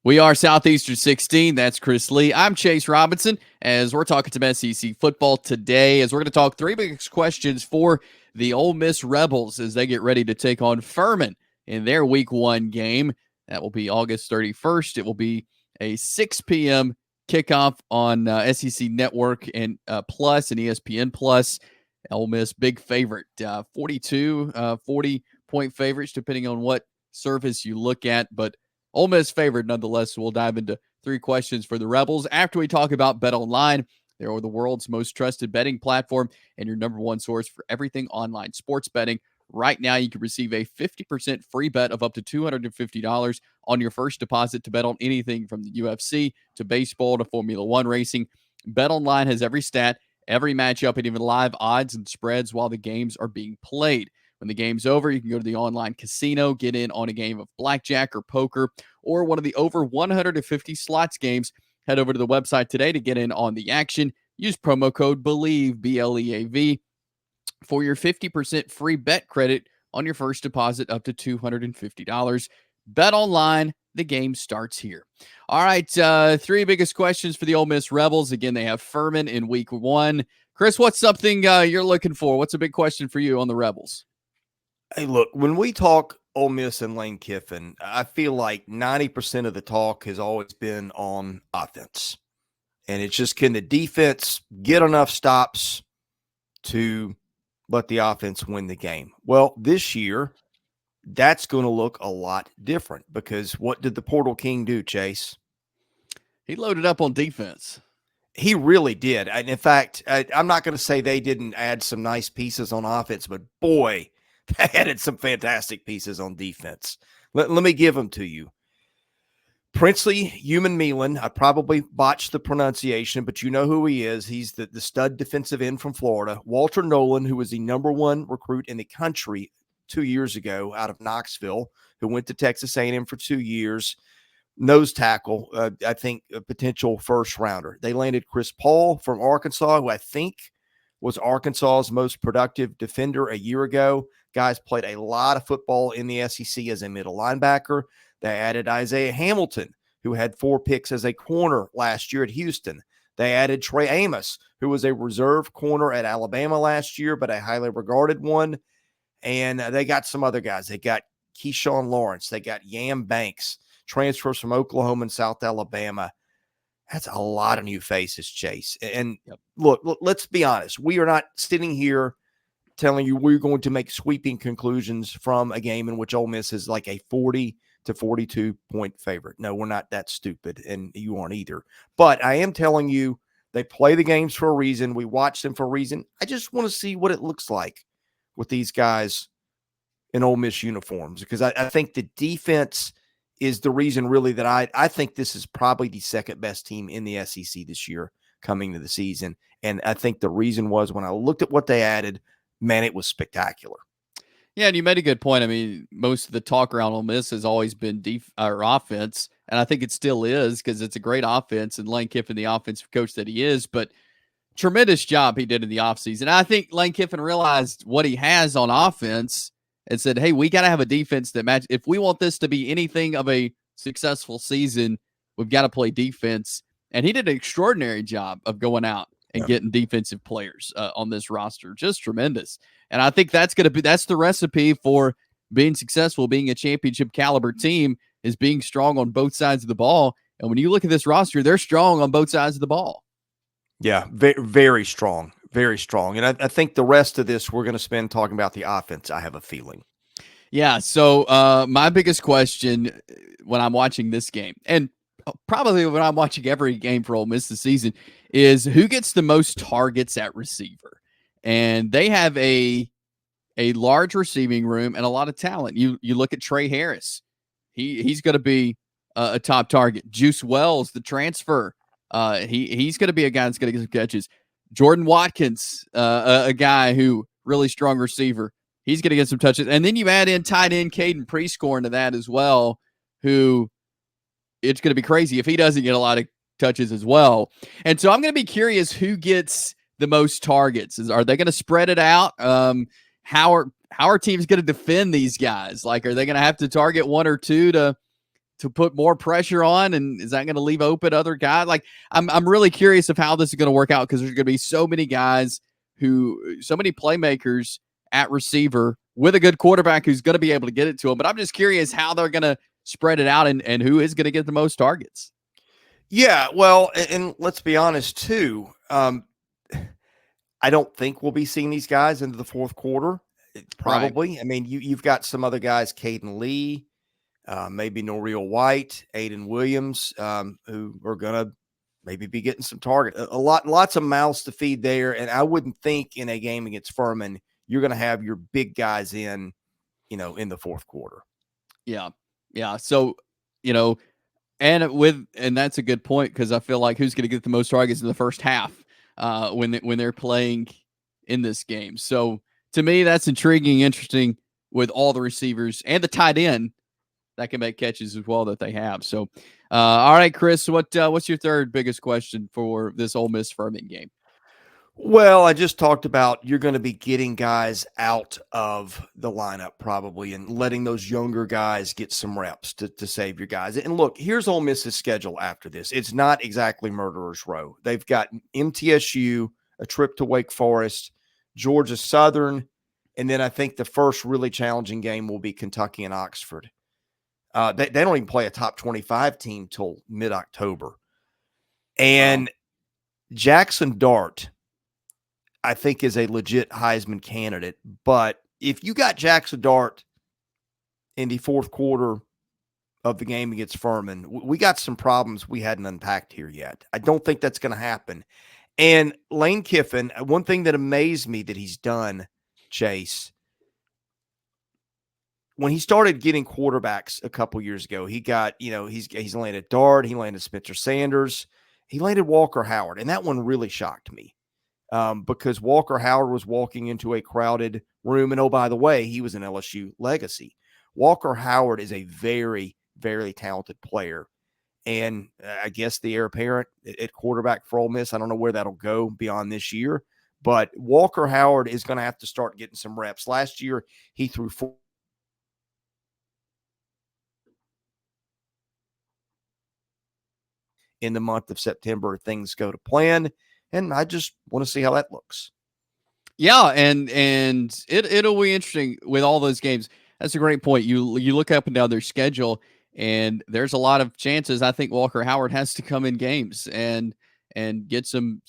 We are Southeastern 16. That's Chris Lee. I'm Chase Robinson, as we're talking some SEC football today, as we're going to talk three biggest questions for the Ole Miss Rebels as they get ready to take on Furman in their Week 1 game. That will be August 31st. It will be a 6 p.m. kickoff on SEC Network and Plus and ESPN Plus. Ole Miss, big favorite, 40-point favorites, depending on what service you look at, but Ole Miss favored nonetheless. So we'll dive into three questions for the Rebels after we talk about Bet Online. They are the world's most trusted betting platform and your number one source for everything online sports betting. Right now, you can receive a 50% free bet of up to $250 on your first deposit to bet on anything from the UFC to baseball to Formula One racing. Bet Online has every stat, every matchup, and even live odds and spreads while the games are being played. When the game's over, you can go to the online casino, get in on a game of blackjack or poker, or one of the over 150 slots games. Head over to the website today to get in on the action. Use promo code BELIEVE, BLEAV, for your 50% free bet credit on your first deposit up to $250. Bet Online, the game starts here. All right, three biggest questions for the Ole Miss Rebels. Again, they have Furman in Week 1. Chris, what's something you're looking for? What's a big question for you on the Rebels? Hey, look, when we talk Ole Miss and Lane Kiffin, I feel like 90% of the talk has always been on offense. And it's just, can the defense get enough stops to let the offense win the game? Well, this year, that's going to look a lot different because what did the Portal King do, Chase? He loaded up on defense. He really did. And in fact, I'm not going to say they didn't add some nice pieces on offense, but boy, they added some fantastic pieces on defense. Let me give them to you. Princely Umanmielen, I probably botched the pronunciation, but you know who he is. He's the stud defensive end from Florida. Walter Nolan, who was the #1 recruit in the country 2 years ago out of Knoxville, who went to Texas A&M for 2 years. Nose tackle, I think a potential first rounder. They landed Chris Paul from Arkansas, who I think was Arkansas's most productive defender a year ago. Guys played a lot of football in the SEC as a middle linebacker. They added Isaiah Hamilton, who had 4 picks as a corner last year at Houston. They added Trey Amos, who was a reserve corner at Alabama last year, but a highly regarded one. And they got some other guys. They got Keyshawn Lawrence. They got Yam Banks, transfers from Oklahoma and South Alabama. That's a lot of new faces, Chase. And look, let's be honest. We are not sitting here telling you we're going to make sweeping conclusions from a game in which Ole Miss is like a 40 to 42 point favorite. No, we're not that stupid, and you aren't either. But I am telling you, they play the games for a reason. We watch them for a reason. I just want to see what it looks like with these guys in Ole Miss uniforms, because I think the defense is the reason really that I think this is probably the second best team in the SEC this year coming to the season. And I think the reason was when I looked at what they added, man, it was spectacular. Yeah, and you made a good point. I mean, most of the talk around Ole Miss has always been offense, and I think it still is because it's a great offense, and Lane Kiffin, the offensive coach that he is, but tremendous job he did in the offseason. I think Lane Kiffin realized what he has on offense and said, hey, we got to have a defense that matches. If we want this to be anything of a successful season, we've got to play defense. And he did an extraordinary job of going out and getting defensive players on this roster. Just tremendous. And I think that's the recipe for being successful, being a championship caliber team, is being strong on both sides of the ball. And when you look at this roster, they're strong on both sides of the ball. Yeah, very, very strong, very strong. And I think the rest of this we're going to spend talking about the offense, I have a feeling. Yeah, so my biggest question when I'm watching this game, and probably when I'm watching every game for Ole Miss this season, is who gets the most targets at receiver. And they have a large receiving room and a lot of talent. You look at Tre Harris. He's going to be a top target. Juice Wells, the transfer, he's going to be a guy that's going to get some catches. Jordan Watkins, a guy who really strong receiver. He's going to get some touches. And then you add in tight end Caden Prieskorn to that as well, who it's going to be crazy if he doesn't get a lot of touches as well. And so I'm going to be curious who gets the most targets. Are they going to spread it out? How are teams going to defend these guys? Like, are they going to have to target one or two to to put more pressure on, and is that going to leave open other guys? Like, I'm really curious of how this is going to work out, because there's going to be so many guys so many playmakers at receiver with a good quarterback who's going to be able to get it to them. But I'm just curious how they're going to spread it out, and who is going to get the most targets. Yeah, well, and let's be honest too. I don't think we'll be seeing these guys into the fourth quarter. Probably. Right. I mean, you've got some other guys, Caden Lee, maybe Noreel White, Aiden Williams, who are going to maybe be getting some target. Lots of mouths to feed there. And I wouldn't think in a game against Furman, you're going to have your big guys in the fourth quarter. Yeah. Yeah. So, and that's a good point, because I feel like who's going to get the most targets in the first half when they're playing in this game. So to me, that's intriguing, interesting, with all the receivers and the tight end that can make catches as well that they have. So, all right, Chris, what's your third biggest question for this Ole Miss Furman game? Well, I just talked about you're going to be getting guys out of the lineup probably and letting those younger guys get some reps to save your guys. And look, here's Ole Miss's schedule after this. It's not exactly murderer's row. They've got MTSU, a trip to Wake Forest, Georgia Southern, and then I think the first really challenging game will be Kentucky and Oxford. They don't even play a top 25 team till mid-October. And Jackson Dart, I think, is a legit Heisman candidate. But if you got Jackson Dart in the fourth quarter of the game against Furman, we got some problems we hadn't unpacked here yet. I don't think that's going to happen. And Lane Kiffin, one thing that amazed me that he's done, Chase, when he started getting quarterbacks a couple years ago, he got, he's landed Dart, he landed Spencer Sanders, he landed Walker Howard. And that one really shocked me. Because Walker Howard was walking into a crowded room. And, oh, by the way, he was an LSU legacy. Walker Howard is a very, very talented player. And I guess the heir apparent at quarterback for Ole Miss, I don't know where that'll go beyond this year. But Walker Howard is going to have to start getting some reps. Last year, he threw 4. In the month of September, things go to plan. And I just want to see how that looks. Yeah, and it'll be interesting with all those games. That's a great point. You look up and down their schedule, and there's a lot of chances I think Walker Howard has to come in games and get some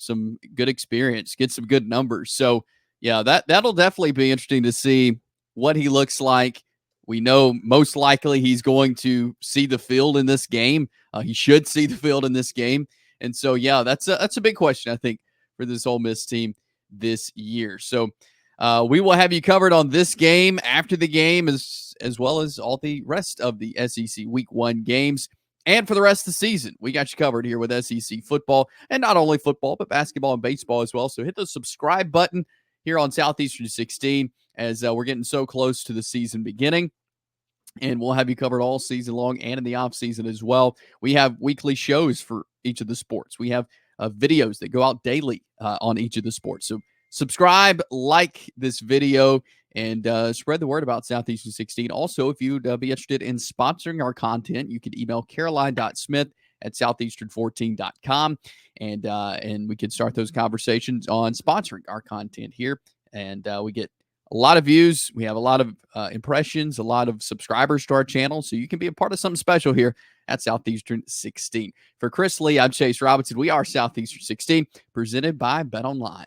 good experience, get some good numbers. So yeah, that'll definitely be interesting to see what he looks like. We know most likely he's going to see the field in this game. He should see the field in this game. And so, yeah, that's a big question, I think, for this Ole Miss team this year. So we will have you covered on this game after the game, as well as all the rest of the SEC Week 1 games. And for the rest of the season, we got you covered here with SEC football, and not only football, but basketball and baseball as well. So hit the subscribe button here on Southeastern 16 as we're getting so close to the season beginning. And we'll have you covered all season long and in the off season as well. We have weekly shows for each of the sports. We have videos that go out daily on each of the sports. So subscribe, like this video, and spread the word about Southeastern 16. Also, if you'd be interested in sponsoring our content, you can email caroline.smith at southeastern14.com, and we can start those conversations on sponsoring our content here. And we get a lot of views. We have a lot of impressions, a lot of subscribers to our channel. So you can be a part of something special here at Southeastern 16. For Chris Lee, I'm Chase Robinson. We are Southeastern 16, presented by BetOnline.